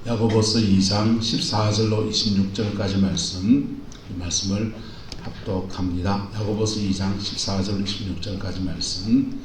야고보서 2장 14절로 26절까지 말씀, 이 말씀을 합독합니다. 야고보서 2장 14절 26절까지 말씀.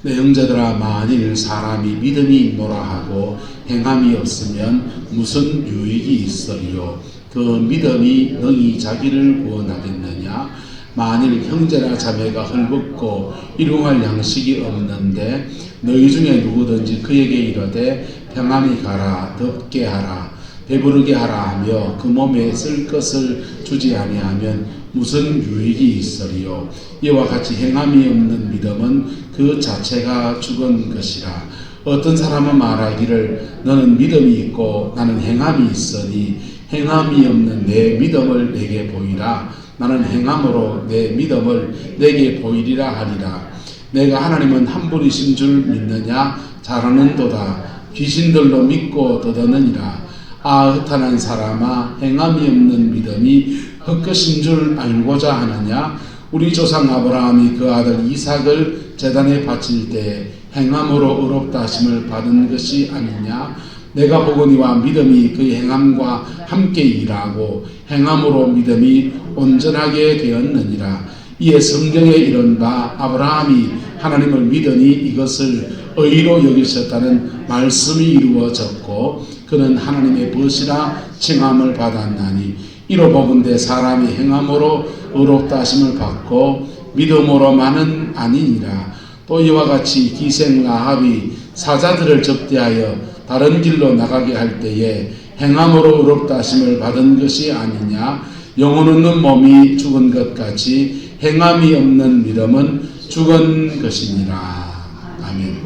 내 형제들아, 만일 사람이 믿음이 있노라 하고 행함이 없으면 무슨 유익이 있으리요? 그 믿음이 능히 자기를 구원하겠느냐? 만일 형제나 자매가 헐벗고 일용할 양식이 없는데 너희 중에 누구든지 그에게 이르되 평안히 가라, 덥게 하라, 배부르게 하라 하며 그 몸에 쓸 것을 주지 아니하면 무슨 유익이 있으리요? 이와 같이 행함이 없는 믿음은 그 자체가 죽은 것이라. 어떤 사람은 말하기를 너는 믿음이 있고 나는 행함이 있으니 행함이 없는 내 믿음을 내게 보이라. 나는 행함으로 내 믿음을 내게 보이리라 하리라. 내가 하나님은 한 분이신 줄 믿느냐? 잘하는도다. 귀신들도 믿고 떠드느니라. 아, 흩어난 사람아, 행함이 없는 믿음이 헛것인 줄 알고자 하느냐? 우리 조상 아브라함이 그 아들 이삭을 제단에 바칠 때 행함으로 의롭다 하심을 받은 것이 아니냐? 내가 보거니와 믿음이 그 행함과 함께 일하고 행함으로 믿음이 온전하게 되었느니라. 이에 성경에 이른 바 아브라함이 하나님을 믿으니 이것을 의로 여기셨다는 말씀이 이루어졌고 그는 하나님의 벗이라 칭함을 받았나니 이로 보건대 사람이 행함으로 의롭다 하심을 받고 믿음으로만은 아니니라. 또 이와 같이 기생 라합이 사자들을 접대하여 다른 길로 나가게 할 때에 행함으로 의롭다 하심을 받은 것이 아니냐? 영혼 없는 몸이 죽은 것 같이 행함이 없는 믿음은 죽은 것이니라. 아멘.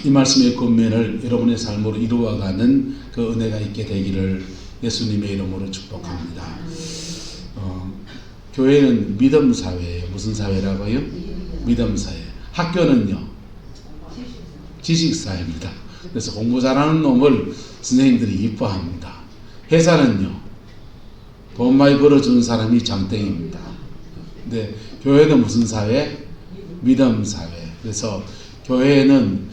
이 말씀의 권면을 여러분의 삶으로 이루어가는 그 은혜가 있게 되기를 예수님의 이름으로 축복합니다. 교회는 믿음 사회예요. 무슨 사회라고요? 믿음 사회. 학교는요? 지식 사회입니다. 그래서 공부 잘하는 놈을 선생님들이 이뻐합니다. 회사는요? 돈 많이 벌어주는 사람이 장땡입니다. 근데 교회는 무슨 사회? 믿음 사회. 그래서 교회는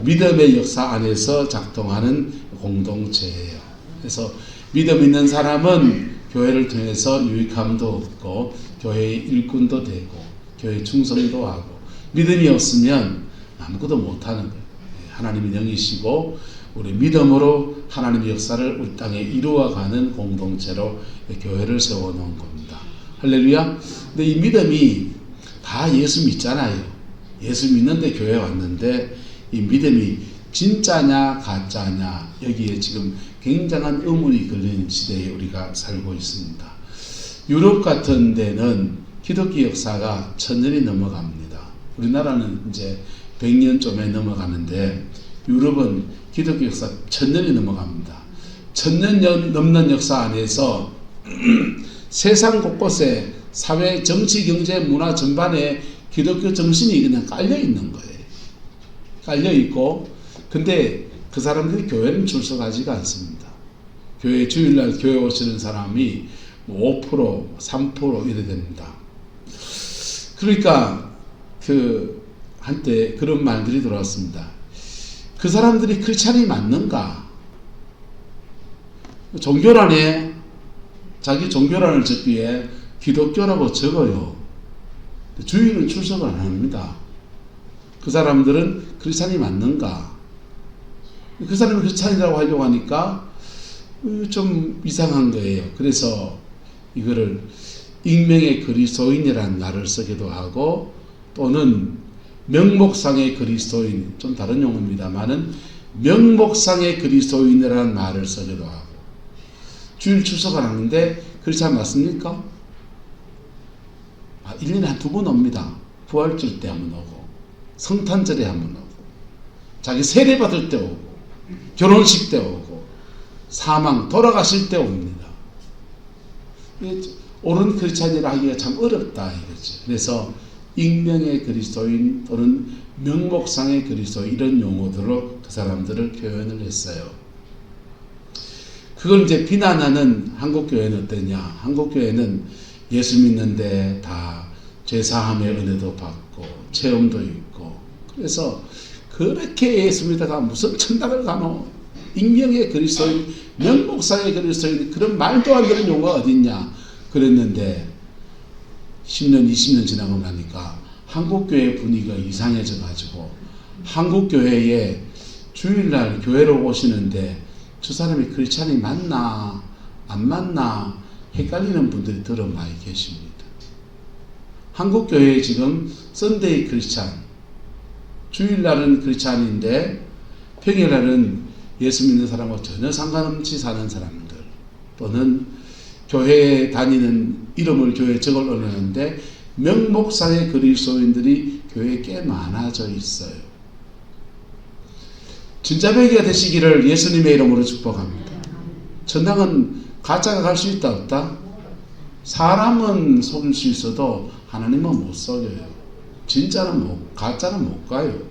믿음의 역사 안에서 작동하는 공동체예요. 그래서 믿음 있는 사람은 교회를 통해서 유익함도 얻고 교회의 일꾼도 되고 교회 충성도 하고, 믿음이 없으면 아무것도 못하는 거예요. 하나님이 영이시고 우리 믿음으로 하나님의 역사를 우리 땅에 이루어가는 공동체로 교회를 세워놓은 겁니다. 할렐루야. 근데 이 믿음이 다 예수 믿잖아요. 예수 믿는데 교회 왔는데 이 믿음이 진짜냐 가짜냐, 여기에 지금 굉장한 의문이 걸리는 시대에 우리가 살고 있습니다. 유럽 같은 데는 기독교 역사가 1000년이 넘어갑니다. 우리나라는 이제 100년쯤에 넘어가는데 유럽은 기독교 역사 1000년이 넘어갑니다. 1000년 넘는 역사 안에서 세상 곳곳에 사회, 정치, 경제, 문화 전반에 기독교 정신이 그냥 깔려 있는 거예요. 깔려 있고, 근데 그 사람들이 교회는 출석하지가 않습니다. 교회 주일날 교회 오시는 사람이 5%, 3% 이래 됩니다. 그러니까 한때 그런 말들이 들어왔습니다. 그 사람들이 크리스찬이 맞는가? 종교란에 자기 종교란을 적기에 기독교라고 적어요. 주일은 출석을 안 합니다. 그 사람들은 크리스찬이 맞는가? 그 사람이 크리스찬이라고 하려고 하니까 좀 이상한 거예요. 그래서 이거를 익명의 그리스도인이라는 말을 쓰기도 하고, 또는 명목상의 그리스도인, 좀 다른 용어입니다만은 명목상의 그리스도인이라는 말을 쓰기도 하고, 주일 출석 안 하는데 크리스찬 맞습니까? 1년에 한 2번 옵니다. 부활절 때 한번 오고, 성탄절에 한번 오고, 자기 세례 받을 때 오고, 결혼식 때 오고, 사망, 돌아가실 때 옵니다. 옳은 크리스찬이라 하기가 참 어렵다 이거죠. 그래서 익명의 그리스도인 또는 명목상의 그리스도인, 이런 용어들로 그 사람들을 표현을 했어요. 그걸 이제 비난하는 한국교회는 어떠냐? 한국교회는 예수 믿는데 다 죄사함의 은혜도 받고 체험도 있고, 그래서 그렇게 예수 믿다가 무슨 천당을 가노? 익명의 그리스도인, 명목상의 그리스도인, 그런 말도 안 되는 용어가 어딨냐 그랬는데 10년 20년 지나고 나니까 한국교회 분위기가 이상해져 가지고 한국교회에 주일날 교회로 오시는데 저 사람이 크리스찬이 맞나 안 맞나 헷갈리는 분들이 더러 많이 계십니다. 한국교회에 지금 썬데이 크리스찬, 주일날은 크리스찬인데 평일날은 예수 믿는 사람과 전혀 상관없이 사는 사람들, 또는 교회에 다니는 이름을 교회에 적어 놓는데 명목상의 그리스도인들이 교회에 꽤 많아져 있어요. 진짜배기가 되시기를 예수님의 이름으로 축복합니다. 천당은 가짜가 갈 수 있다 없다? 사람은 속일 수 있어도 하나님은 못 속여요. 가짜는 못 가요.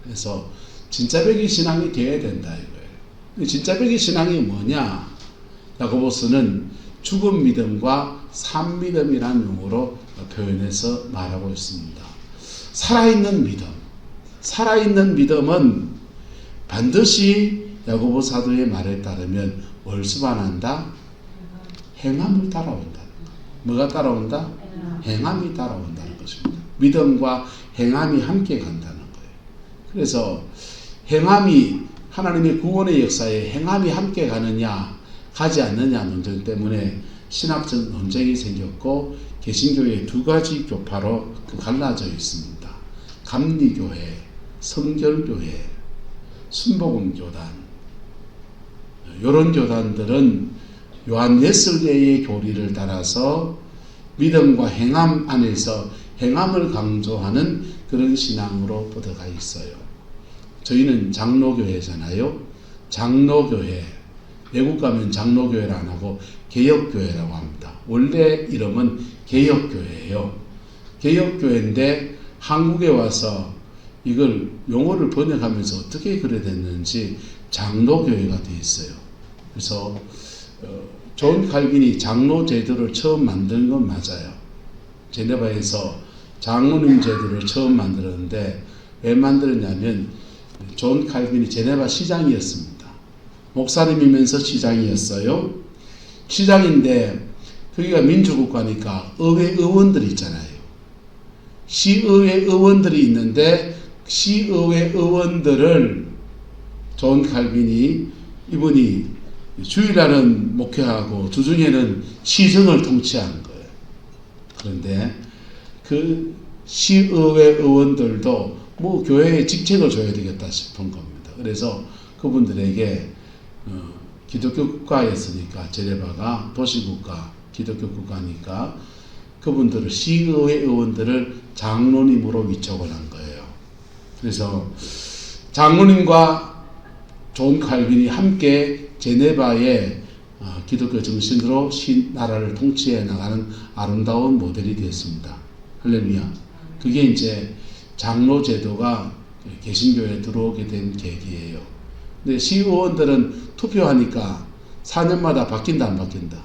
그래서 진짜배기 신앙이 되어야 된다 이거예요. 진짜배기 신앙이 뭐냐? 야고보서는 죽은 믿음과 산 믿음이라는 용어로 표현해서 말하고 있습니다. 살아있는 믿음. 살아있는 믿음은 반드시 야고보 사도의 말에 따르면 뭘 수반한다? 행함을 따라온다. 뭐가 따라온다? 행함이 따라온다는 것입니다. 믿음과 행함이 함께 간다는 거예요. 그래서 행함이 하나님의 구원의 역사에 행함이 함께 가느냐 가지 않느냐 논쟁 때문에 신학적 논쟁이 생겼고 개신교의 두 가지 교파로 갈라져 있습니다. 감리교회, 성결교회, 순복음교단, 이런 교단들은 요한 웨슬레의 교리를 따라서 믿음과 행함 안에서 행함을 강조하는 그런 신앙으로 뻗어가 있어요. 저희는 장로교회잖아요. 장로교회, 외국 가면 장로교회를 안 하고 개혁교회라고 합니다. 원래 이름은 개혁교회예요. 개혁교회인데 한국에 와서 이걸 용어를 번역하면서 어떻게 그래 됐는지 장로교회가 되어 있어요. 그래서 존 칼빈이 장로 제도를 처음 만든 건 맞아요. 제네바에서 장로님 제도를 처음 만들었는데 왜 만들었냐면 존 칼빈이 제네바 시장이었습니다. 목사님이면서 시장이었어요. 시장인데 거기가 민주국가니까 의회 의원들이 있잖아요. 시의회 의원들이 있는데 시의회 의원들을 존 칼빈이 이분이 주일날은 목회하고 주중에는 시정을 통치하는 거예요. 그런데 그 시의회 의원들도 뭐 교회에 직책을 줘야 되겠다 싶은 겁니다. 그래서 그분들에게 기독교 국가였으니까 제네바가 도시국가 기독교 국가니까 그분들을 시의회 의원들을 장로님으로 위촉을 한 거예요. 그래서 장로님과 존 칼빈이 함께 제네바의 기독교 정신으로 나라를 통치해 나가는 아름다운 모델이 되었습니다. 할렐루야. 그게 이제 장로 제도가 개신교에 들어오게 된 계기예요. 근데 시의원들은 투표하니까 4년마다 바뀐다 안 바뀐다?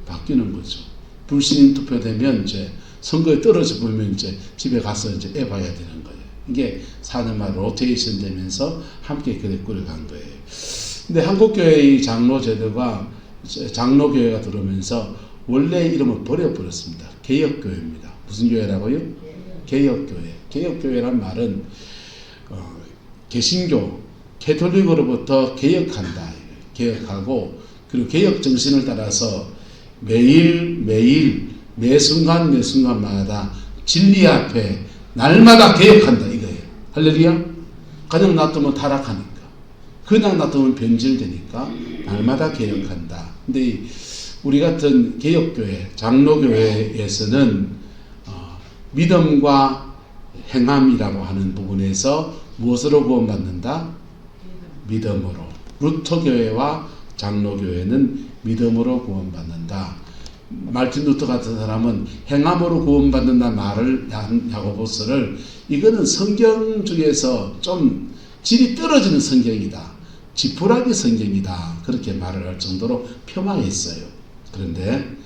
바뀌는 거죠. 불신임 투표되면 이제 선거에 떨어져 보면 이제 집에 가서 이제 애봐야 되는 거예요. 이게 4년마다 로테이션 되면서 함께 그래 꾸려간 거예요. 근데 한국교회의 장로 제도가 장로교회가 들어오면서 원래 이름을 버려버렸습니다. 개혁교회입니다. 무슨 교회라고요? 개혁교회. 개혁교회란 말은 개신교, 캐톨릭으로부터 개혁한다. 개혁하고 그리고 개혁 정신을 따라서 매일 매 순간마다 진리 앞에 날마다 개혁한다 이거예요. 할렐루야. 그냥 놔두면 타락하니까, 그냥 놔두면 변질되니까 날마다 개혁한다. 근데 우리 같은 개혁교회, 장로교회에서는 믿음과 행함이라고 하는 부분에서 무엇으로 구원받는다? 믿음으로. 루터교회와 장로교회는 믿음으로 구원받는다. 말틴 루터 같은 사람은 행함으로 구원받는다 말을 한 야고보서를 이거는 성경 중에서 좀 질이 떨어지는 성경이다. 지푸라기 성경이다. 그렇게 말을 할 정도로 폄하했어요. 그런데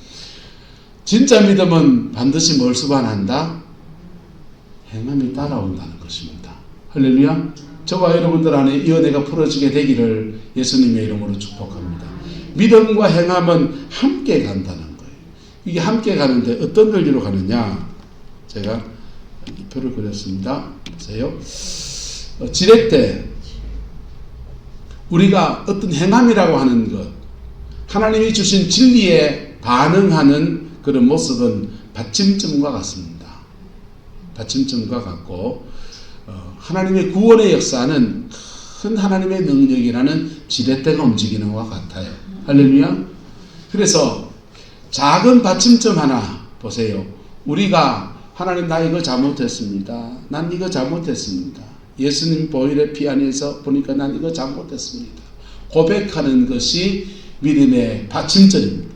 진짜 믿음은 반드시 뭘 수반한다? 행함이 따라온다는 것입니다. 할렐루야. 저와 여러분들 안에 이 은혜가 풀어지게 되기를 예수님의 이름으로 축복합니다. 믿음과 행함은 함께 간다는 거예요. 이게 함께 가는데 어떤 논리로 가느냐? 제가 이 표를 그렸습니다. 보세요. 지뢰 때 우리가 어떤 행함이라고 하는 것, 하나님이 주신 진리에 반응하는 그런 모습은 받침점과 같습니다. 받침점과 같고 하나님의 구원의 역사는 큰 하나님의 능력이라는 지렛대가 움직이는 것과 같아요. 할렐루야. 그래서 작은 받침점 하나 보세요. 우리가 하나님 나 이거 잘못했습니다. 난 이거 잘못했습니다. 예수님 보혈의 피 안에서 보니까 난 이거 잘못했습니다. 고백하는 것이 믿음의 받침점입니다.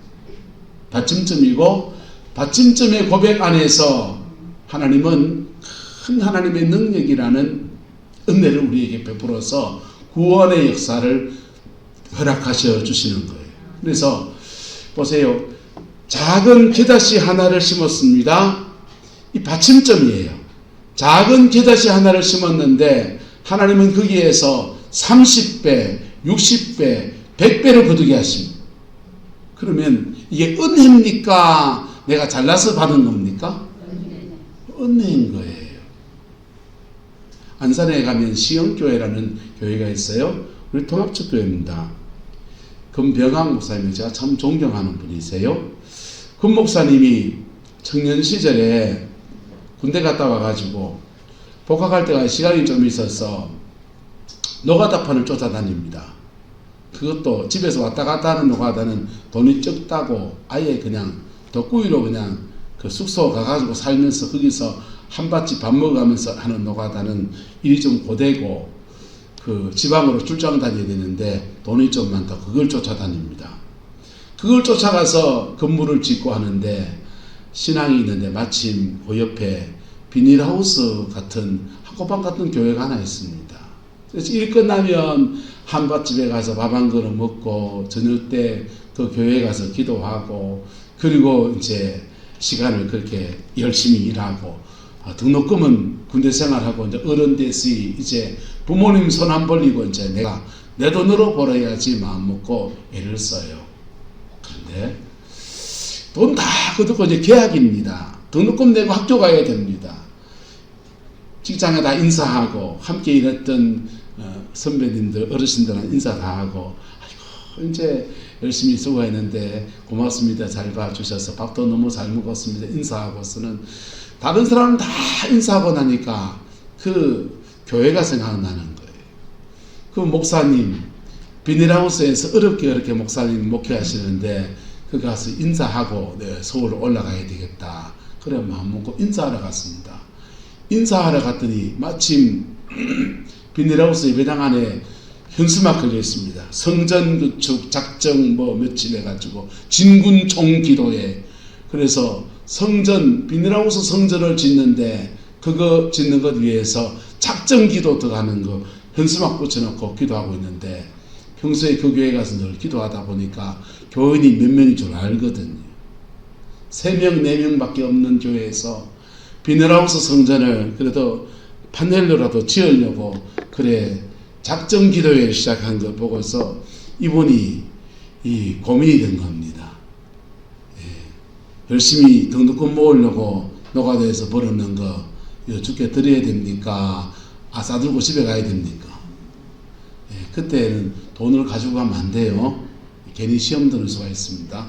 받침점이고 받침점의 고백 안에서 하나님은 큰 하나님의 능력이라는 은혜를 우리에게 베풀어서 구원의 역사를 허락하셔 주시는 거예요. 그래서 보세요. 작은 겨자씨 하나를 심었습니다. 이 받침점이에요. 작은 겨자씨 하나를 심었는데 하나님은 거기에서 30배, 60배, 100배로 거두게 하십니다. 그러면 이게 은혜입니까? 내가 잘나서 받은 겁니까? 은혜인 거예요. 안산에 가면 시영교회라는 교회가 있어요. 우리 통합적교회입니다. 금병학 목사님이 제가 참 존경하는 분이세요. 금 목사님이 청년 시절에 군대 갔다 와가지고 복학할 때가 시간이 좀 있어서 노가다판을 쫓아다닙니다. 그것도 집에서 왔다 갔다 하는 노가다는 돈이 적다고 아예 그냥 덕구이로 그냥 그 숙소 가가지고 살면서 거기서 한밭집 밥 먹어가면서 하는 노가다는 일이 좀 고되고 그 지방으로 출장 다녀야 되는데 돈이 좀 많다. 그걸 쫓아다닙니다. 그걸 쫓아가서 건물을 짓고 하는데 신앙이 있는데 마침 그 옆에 비닐하우스 같은 학고방 같은 교회가 하나 있습니다. 그래서 일 끝나면 한밭집에 가서 밥 한 그릇 먹고 저녁 때 그 교회에 가서 기도하고 그리고 이제 시간을 그렇게 열심히 일하고 등록금은 군대 생활하고 이제 어른 됐으니 이제 부모님 손 안 벌리고 이제 내가 내 돈으로 벌어야지 마음 먹고 애를 써요. 그런데 돈 다 거두고 이제 계약입니다. 등록금 내고 학교 가야 됩니다. 직장에 다 인사하고 함께 일했던 선배님들 어르신들은 인사 다 하고 아이고 이제 열심히 수고했는데 고맙습니다. 잘 봐주셔서 밥도 너무 잘 먹었습니다. 인사하고서는 다른 사람은 다 인사하고 나니까 그 교회가 생각나는 거예요. 그 목사님 비닐하우스에서 어렵게 목사님 목회하시는데 그 가서 인사하고 서울 올라가야 되겠다. 그래 마음 먹고 인사하러 갔습니다. 인사하러 갔더니 마침 비닐하우스 예배당 안에 현수막 걸려 있습니다. 성전 구축 작정 며칠 해가지고 진군총 기도회. 그래서 성전 비닐하우스 성전을 짓는데 그거 짓는 것 위해서 작정 기도 들어가는 거 현수막 붙여놓고 기도하고 있는데 평소에 그 교회 가서 늘 기도하다 보니까 교인이 몇 명인 줄 알거든요. 3명, 4명밖에 없는 교회에서 비닐하우스 성전을 그래도 판넬로라도 지으려고 그래 작정 기도회를 시작한 거 보고서 이분이 이 고민이 된 겁니다. 예. 열심히 등록금 모으려고 노가다에서 벌었는 거 이거 주께 드려야 됩니까? 싸들고 집에 가야 됩니까? 예. 그때는 돈을 가지고 가면 안 돼요. 괜히 시험 드는 수가 있습니다.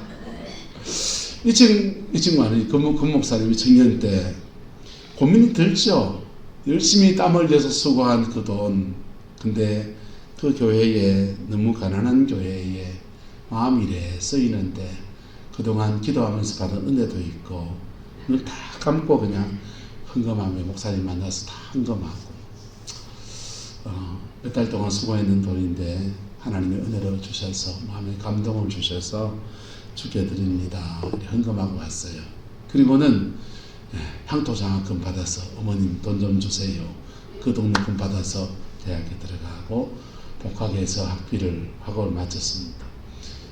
이 친구 아니 금 목사님이 청년 때 고민이 들죠. 열심히 땀 흘려서 수고한 그 돈. 근데 그 교회에 너무 가난한 교회에 마음이 이래 쓰이는데 그동안 기도하면서 받은 은혜도 있고 눈 다 감고 그냥 헌금하며 목사님 만나서 다 헌금하고 몇 달 동안 수고했는 돈인데 하나님의 은혜를 주셔서 마음에 감동을 주셔서 주께 드립니다. 헌금하고 왔어요. 그리고는 향토장학금 받아서 어머님 돈 좀 주세요. 그 등록금 받아서 대학에 들어가고 복학해서 학원을 마쳤습니다.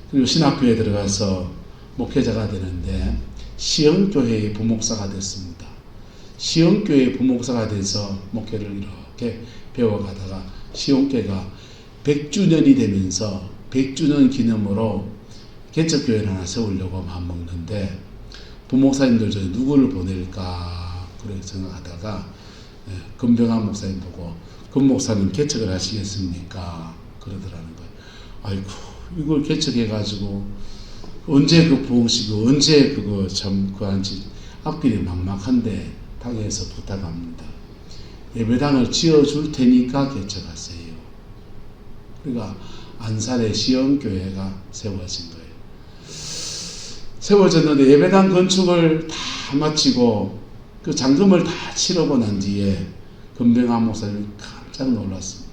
그리고 신학교에 들어가서 목회자가 되는데 시흥교회의 부목사가 됐습니다. 시흥교회의 부목사가 돼서 목회를 이렇게 배워가다가 시온교회가 100주년이 되면서 100주년 기념으로 개척교회를 하나 세우려고 마음먹는데 부목사님들 중에 누구를 보낼까 그렇게 생각하다가 금병환 목사님 보고 금 목사님 개척을 하시겠습니까? 그러더라는 거예요. 아이고 이걸 개척해가지고 언제 그 부흥시고 언제 그거 참 그한지 앞길이 막막한데 당에서 부탁합니다. 예배당을 지어줄 테니까 개척하세요. 그러니까 안산의 시온교회가 세워진 거예요. 세워졌는데 예배당 건축을 다 마치고 그 잔금을 다 치르고 난 뒤에 금병환 목사님이 깜짝 놀랐습니다.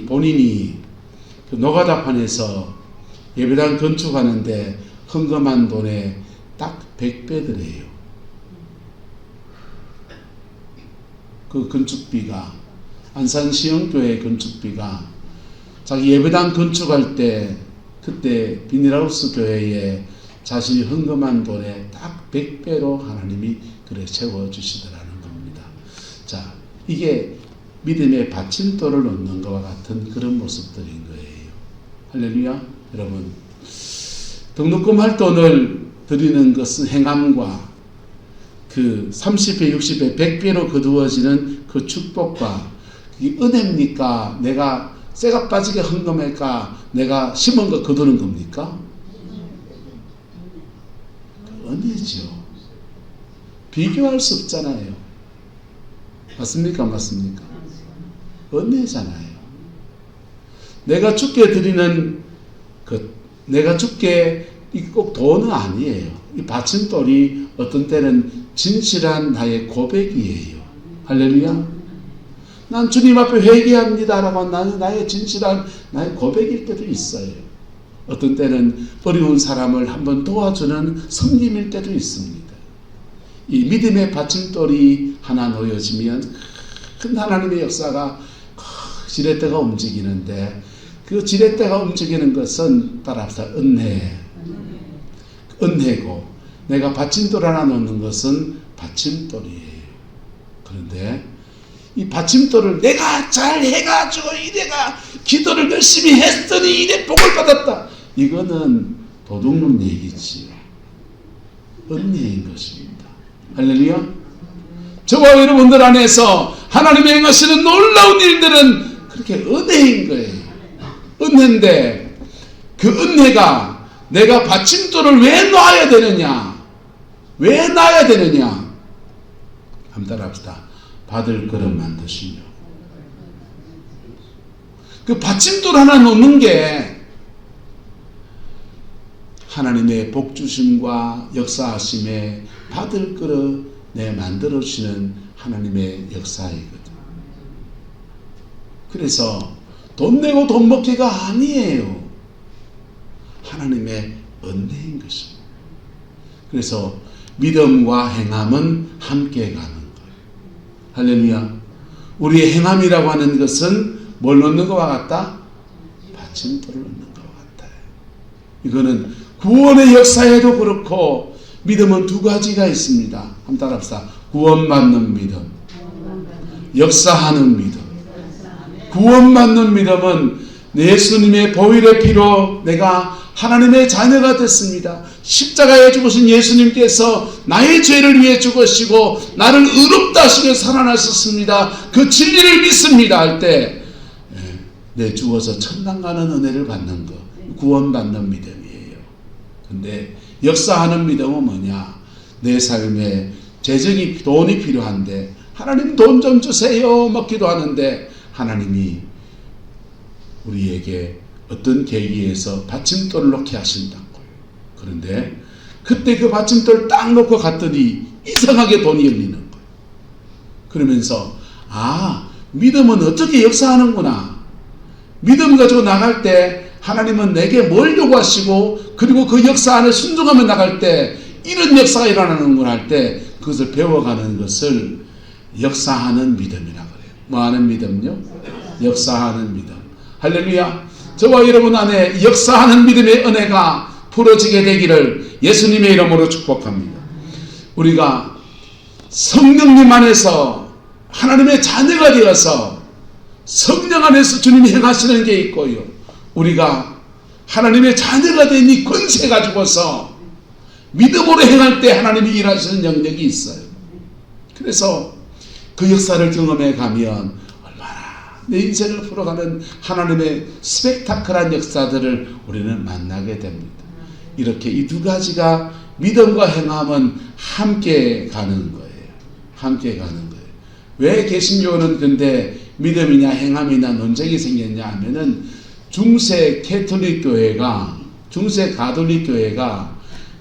본인이 그 노가다판에서 예배당 건축하는데 헌금한 돈에 딱 100배더래요. 그 건축비가 안산 시흥교회 건축비가 자기 예배당 건축할 때 그때 비닐하우스 교회에 자신이 헌금한 돈에 딱 100배로 하나님이 그래 채워주시더라는 겁니다. 자, 이게 믿음의 받침돌을 놓는 것과 같은 그런 모습들인 거예요. 할렐루야. 여러분, 등록금 할 돈을 드리는 것은 행함과 그 30배, 60배, 100배로 거두어지는 그 축복과 이 은혜입니까? 내가 쇠가 빠지게 헌금할까? 내가 심은 거 거두는 겁니까? 은혜죠. 비교할 수 없잖아요. 맞습니까? 맞습니까? 은혜잖아요. 내가 주께 드리는 내가 주께 꼭 돈은 아니에요. 이 받침돌이 어떤 때는 진실한 나의 고백이에요. 할렐루야. 난 주님 앞에 회개합니다라고 나는 나의 진실한 나의 고백일 때도 있어요. 어떤 때는 어려운 사람을 한번 도와주는 성김일 때도 있습니다. 이 믿음의 받침돌이 하나 놓여지면 큰 하나님의 역사가 지렛대가 움직이는데 그 지렛대가 움직이는 것은 따라서 은혜고 내가 받침돌 하나 놓는 것은 받침돌이에요. 그런데 이 받침돌을 내가 잘 해가지고 이래가 기도를 열심히 했더니 이래 복을 받았다. 이거는 도둑놈 얘기지요. 은혜인 것입니다. 할렐루야. 저와 여러분들 안에서 하나님의 행하시는 놀라운 일들은 그렇게 은혜인 거예요. 은혜인데 그 은혜가 내가 받침돌을 왜 놔야 되느냐? 왜 놔야 되느냐? 한번 따라합시다. 받을 그릇 만드시려고. 그 받침돌 하나 놓는 게 하나님의 복주심과 역사하심에 받을 그릇 만들어주시는 하나님의 역사이거든. 그래서 돈 내고 돈 먹기가 아니에요. 하나님의 은혜인 것입니다. 그래서 믿음과 행함은 함께 가는 거예요. 할렐루야. 우리의 행함이라고 하는 것은 뭘 넣는 것과 같다? 받침돌을 넣는 것과 같아요. 이거는 구원의 역사에도 그렇고 믿음은 두 가지가 있습니다. 한번 따라합시다. 구원받는 믿음, 역사하는 믿음. 구원받는 믿음은 예수님의 보혈의 피로 내가 하나님의 자녀가 됐습니다. 십자가에 죽으신 예수님께서 나의 죄를 위해 죽으시고 나를 의롭다 하시며 살아나셨습니다. 그 진리를 믿습니다 할 때 내 죽어서 천당 가는 은혜를 받는 것, 구원받는 믿음이에요. 근데 역사하는 믿음은 뭐냐? 내 삶에 재정이 돈이 필요한데 하나님 돈 좀 주세요 막 기도하는데 하나님이 우리에게 어떤 계기에서 받침돌을 놓게 하신다는 거예요. 그런데 그때 그 받침돌 딱 놓고 갔더니 이상하게 돈이 열리는 거예요. 그러면서 믿음은 어떻게 역사하는구나. 믿음 가지고 나갈 때 하나님은 내게 뭘 요구하시고 그리고 그 역사 안에 순종하며 나갈 때 이런 역사가 일어나는구나 할 때 그것을 배워가는 것을 역사하는 믿음이라고 그래요. 뭐 하는 믿음요? 역사하는 믿음. 할렐루야. 저와 여러분 안에 역사하는 믿음의 은혜가 풀어지게 되기를 예수님의 이름으로 축복합니다. 우리가 성령님 안에서 하나님의 자녀가 되어서 성령 안에서 주님이 행하시는 게 있고요. 우리가 하나님의 자녀가 된 이 권세 가지고서 믿음으로 행할 때 하나님이 일하시는 영역이 있어요. 그래서 그 역사를 경험해 가면 얼마나 내 인생을 풀어가는 하나님의 스펙타클한 역사들을 우리는 만나게 됩니다. 이렇게 이 두 가지가 믿음과 행함은 함께 가는 거예요. 함께 가는 거예요. 왜 개신교는 근데 믿음이냐 행함이냐 논쟁이 생겼냐 하면은 중세 가톨릭 교회가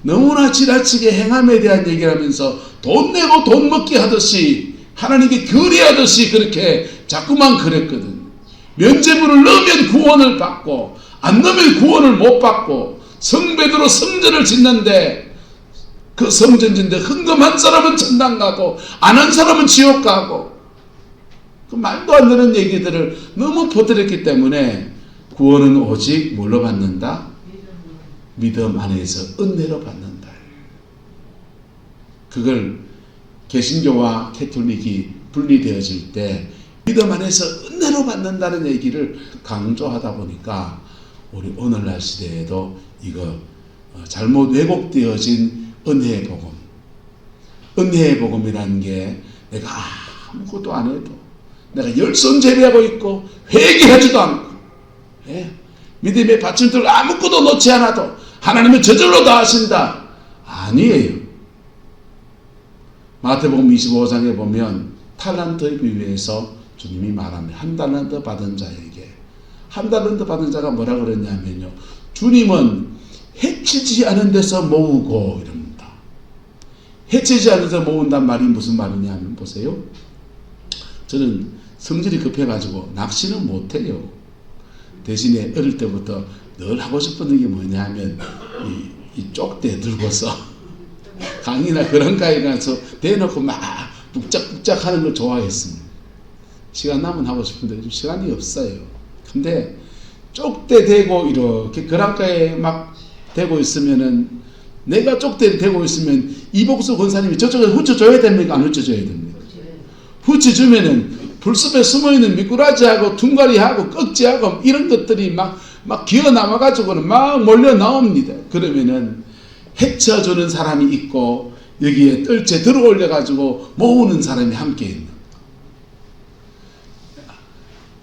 너무나 지나치게 행함에 대한 얘기를 하면서 돈 내고 돈 먹기 하듯이 하나님께 거래하듯이 그렇게 자꾸만 그랬거든. 면죄부를 넣으면 구원을 받고 안 넣으면 구원을 못 받고 성베드로 성전을 짓는데 그 성전 짓는데 헌금한 사람은 천당 가고 안 한 사람은 지옥 가고 그 말도 안 되는 얘기들을 너무 퍼뜨렸기 때문에 구원은 오직 뭘로 받는다? 믿음 안에서 은혜로 받는다. 그걸 개신교와 가톨릭이 분리되어질 때 믿음 안에서 은혜로 받는다는 얘기를 강조하다 보니까 우리 오늘날 시대에도 이거 잘못 왜곡되어진 은혜의 복음, 은혜의 복음이라는 게 내가 아무것도 안 해도 내가 열선 제비하고 있고 회개하지도 않고 믿음의 받침들 아무것도 놓지 않아도 하나님은 저절로 다 하신다. 아니에요. 마태복음 25장에 보면 탈란트의 비유에서 주님이 말합니다. 한 달란트 받은 자에게 한 달란트 받은 자가 뭐라 그랬냐면요. 주님은 해치지 않은 데서 모으고 이럽니다. 해치지 않은 데서 모은단 말이 무슨 말이냐면 보세요. 저는 성질이 급해가지고 낚시는 못해요. 대신에 어릴 때부터 늘 하고 싶은 게 뭐냐면 이 쪽대 들고서 강이나 그런 가에 가서 대놓고 막 북작북작 하는 걸 좋아했습니다. 시간 나면 하고 싶은데 요즘 시간이 없어요. 근데 쪽대 대고 이렇게 그랑가에 막 대고 있으면은 내가 쪽대 대고 있으면 이복수 권사님이 저쪽에 후쳐줘야 됩니까? 안 후쳐줘야 됩니까? 후쳐주면은 불숲에 숨어있는 미꾸라지하고 둥가리하고 꺽지하고 이런 것들이 막 기어 남아가지고는 막 몰려 나옵니다. 그러면은 해쳐주는 사람이 있고 여기에 뜰채 들어 올려가지고 모으는 사람이 함께 있는.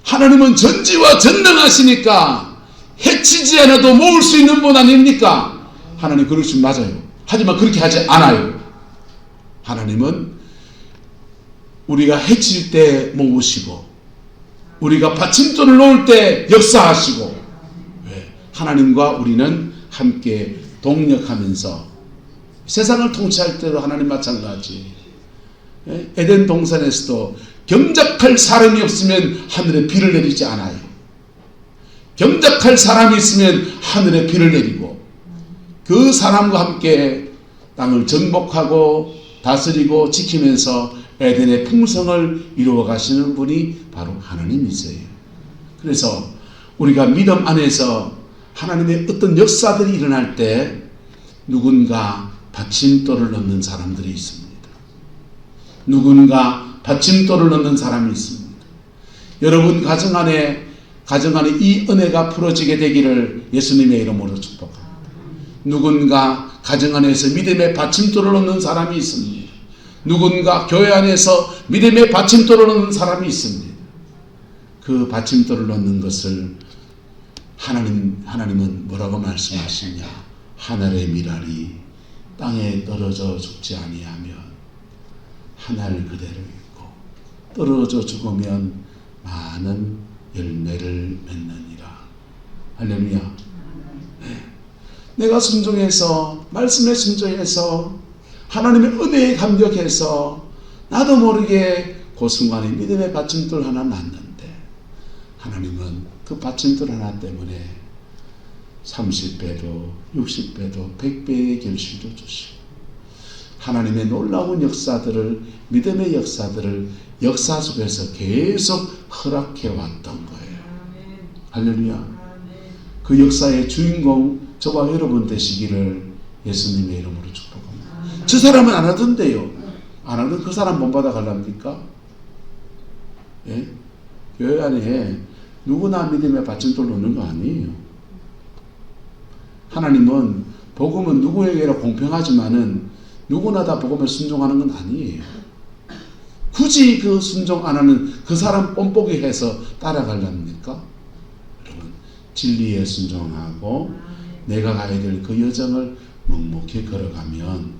하나님은 전지와 전능하시니까 해치지 않아도 모을 수 있는 분 아닙니까? 하나님 그러시면 맞아요. 하지만 그렇게 하지 않아요. 하나님은 우리가 해칠 때 모으시고 우리가 받침돌을 놓을 때 역사하시고 하나님과 우리는 함께 동력하면서 세상을 통치할 때도 하나님 마찬가지. 에덴 동산에서도 경작할 사람이 없으면 하늘에 비를 내리지 않아요. 경작할 사람이 있으면 하늘에 비를 내리고 그 사람과 함께 땅을 정복하고 다스리고 지키면서 에덴의 풍성을 이루어 가시는 분이 바로 하나님이세요. 그래서 우리가 믿음 안에서 하나님의 어떤 역사들이 일어날 때 누군가 받침돌을 넣는 사람들이 있습니다. 누군가 받침돌을 넣는 사람이 있습니다. 여러분 가정 안에 이 은혜가 풀어지게 되기를 예수님의 이름으로 축복합니다. 누군가 가정 안에서 믿음의 받침돌을 넣는 사람이 있습니다. 누군가 교회 안에서 믿음의 받침돌을 넣는 사람이 있습니다. 그 받침돌을 넣는 것을 하나님은 뭐라고 말씀하시냐? 하늘의 미랄이 땅에 떨어져 죽지 아니하면 하늘 그대로 있고 떨어져 죽으면 많은 열매를 맺느니라. 할렐루야. 네. 내가 순종해서 말씀에 순종해서 하나님의 은혜에 감격해서 나도 모르게 그 순간에 믿음의 받침돌 하나 났는데 하나님은 그 받침돌 하나 때문에 30배도 60배도 100배의 결실도 주시고 하나님의 놀라운 역사들을 믿음의 역사들을 역사 속에서 계속 허락해 왔던 거예요. 할렐루야. 그 역사의 주인공 저와 여러분 되시기를 예수님의 이름으로 축복합니다. 저 사람은 안 하던데요. 안 하던 그 사람 본받아 갈랍니까? 예? 교회 안에 누구나 믿음의 받침돌 놓는 거 아니에요. 하나님은 복음은 누구에게나 공평하지만은 누구나 다 복음에 순종하는 건 아니에요. 굳이 그 순종 안 하는 그 사람 뽐뿌기 해서 따라가려니까? 여러분, 진리에 순종하고 내가 가야 될 그 여정을 묵묵히 걸어가면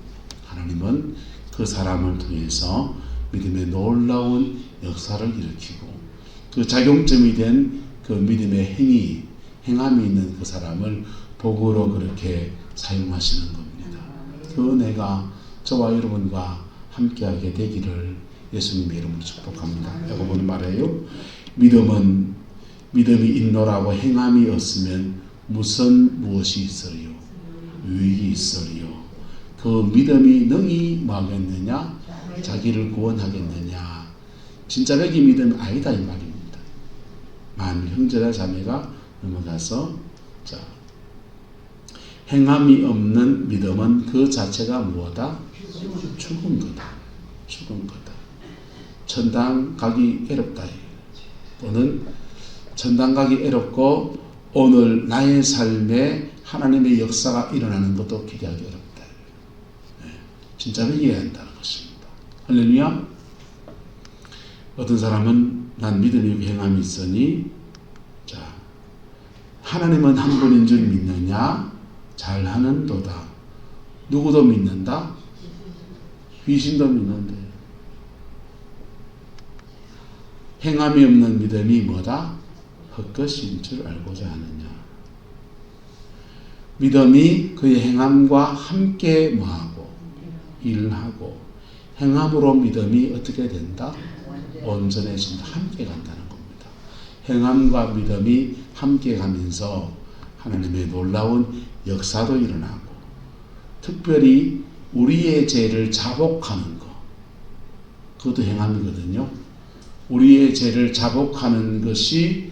하나님은 그 사람을 통해서 믿음의 놀라운 역사를 일으키고 그 작용점이 된 그 믿음의 행함이 있는 그 사람을 복으로 그렇게 사용하시는 겁니다. 그 은혜가 저와 여러분과 함께하게 되기를 예수님의 이름으로 축복합니다. 야고보는 말해요. 믿음이 있노라고 행함이 없으면 무엇이 있으리요? 유익이 있으리요. 그 믿음이 능히 뭐하겠느냐? 자기를 구원하겠느냐? 진짜 백이 믿음 아니다 이 말입니다. 만일 형제나 자매가 넘어가서 자 행함이 없는 믿음은 그 자체가 무엇이다? 죽은 거다. 죽은 거다. 천당 가기 어렵다. 또는 천당 가기 어렵고 오늘 나의 삶에 하나님의 역사가 일어나는 것도 기대하기 어렵다. 네. 진짜 믿어야 한다는 것입니다. 할렐루야. 어떤 사람은 난 믿음이 행함이 있으니 자 하나님은 한 분인 줄 믿느냐? 잘하는도다. 누구도 믿는다? 귀신도 믿는데 행함이 없는 믿음이 뭐다? 헛것인 줄 알고자 하느냐. 믿음이 그의 행함과 함께 뭐하고 일하고 행함으로 믿음이 어떻게 된다? 온전해진다. 함께 간다는 겁니다. 행함과 믿음이 함께 가면서 하나님의 놀라운 역사도 일어나고 특별히 우리의 죄를 자복하는 것 그것도 행함이거든요. 우리의 죄를 자복하는 것이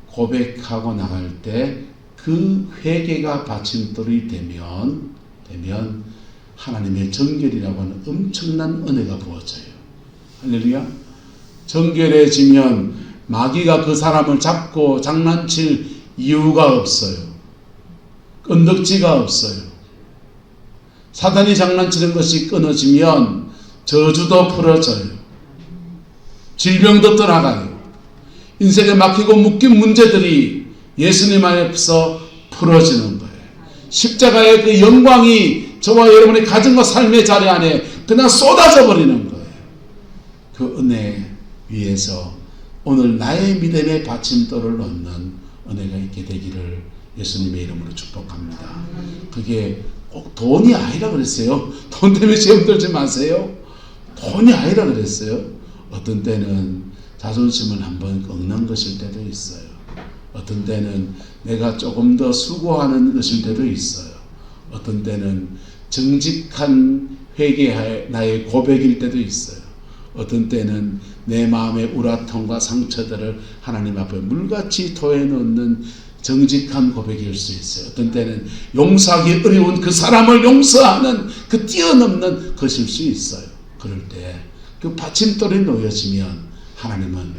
고백하고 나갈 때 그 회개가 받침돌이 되면 하나님의 정결이라고 하는 엄청난 은혜가 부어져요. 할렐루야. 정결해지면 마귀가 그 사람을 잡고 장난칠 이유가 없어요. 끈덕지가 없어요. 사단이 장난치는 것이 끊어지면 저주도 풀어져요. 질병도 떠나가요. 인생에 막히고 묶인 문제들이 예수님 안에서 풀어지는 거예요. 십자가의 그 영광이 저와 여러분의 가정과 삶의 자리 안에 그냥 쏟아져 버리는 거예요. 그 은혜 위에서 오늘 나의 믿음의 받침돌을 놓는 은혜가 있게 되기를 예수님의 이름으로 축복합니다. 그게 꼭 돈이 아니라 그랬어요. 돈 때문에 시험 들지 마세요. 돈이 아니라 그랬어요. 어떤 때는 자존심을 한번 꺾는 것일 때도 있어요. 어떤 때는 내가 조금 더 수고하는 것일 때도 있어요. 어떤 때는 정직한 회개의 나의 고백일 때도 있어요. 어떤 때는 내 마음의 우라통과 상처들을 하나님 앞에 물같이 토해 놓는 정직한 고백일 수 있어요. 어떤 때는 용서하기 어려운 그 사람을 용서하는 그 뛰어넘는 것일 수 있어요. 그럴 때 그 받침돌이 놓여지면 하나님은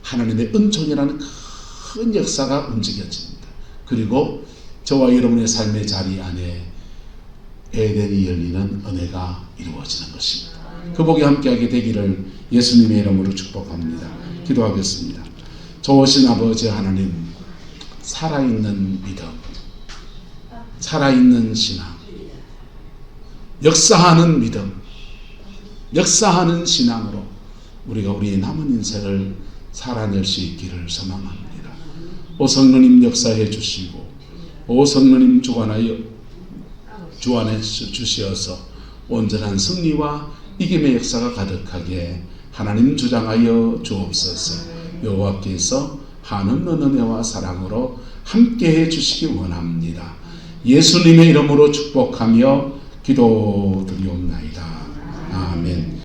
하나님의 은총이라는 큰 역사가 움직여집니다. 그리고 저와 여러분의 삶의 자리 안에 에덴이 열리는 은혜가 이루어지는 것입니다. 그 복이 함께하게 되기를 예수님의 이름으로 축복합니다. 기도하겠습니다. 좋으신 아버지 하나님, 살아있는 믿음, 살아있는 신앙, 역사하는 믿음, 역사하는 신앙으로 우리가 우리의 남은 인생을 살아낼 수 있기를 소망합니다. 오 성령님 역사해 주시고 오 성령님 주관해 주시어서 온전한 승리와 이김의 역사가 가득하게 하나님 주장하여 주옵소서. 여호와께서 한없는 은혜와 사랑으로 함께해 주시기 원합니다. 예수님의 이름으로 축복하며 기도드리옵나이다.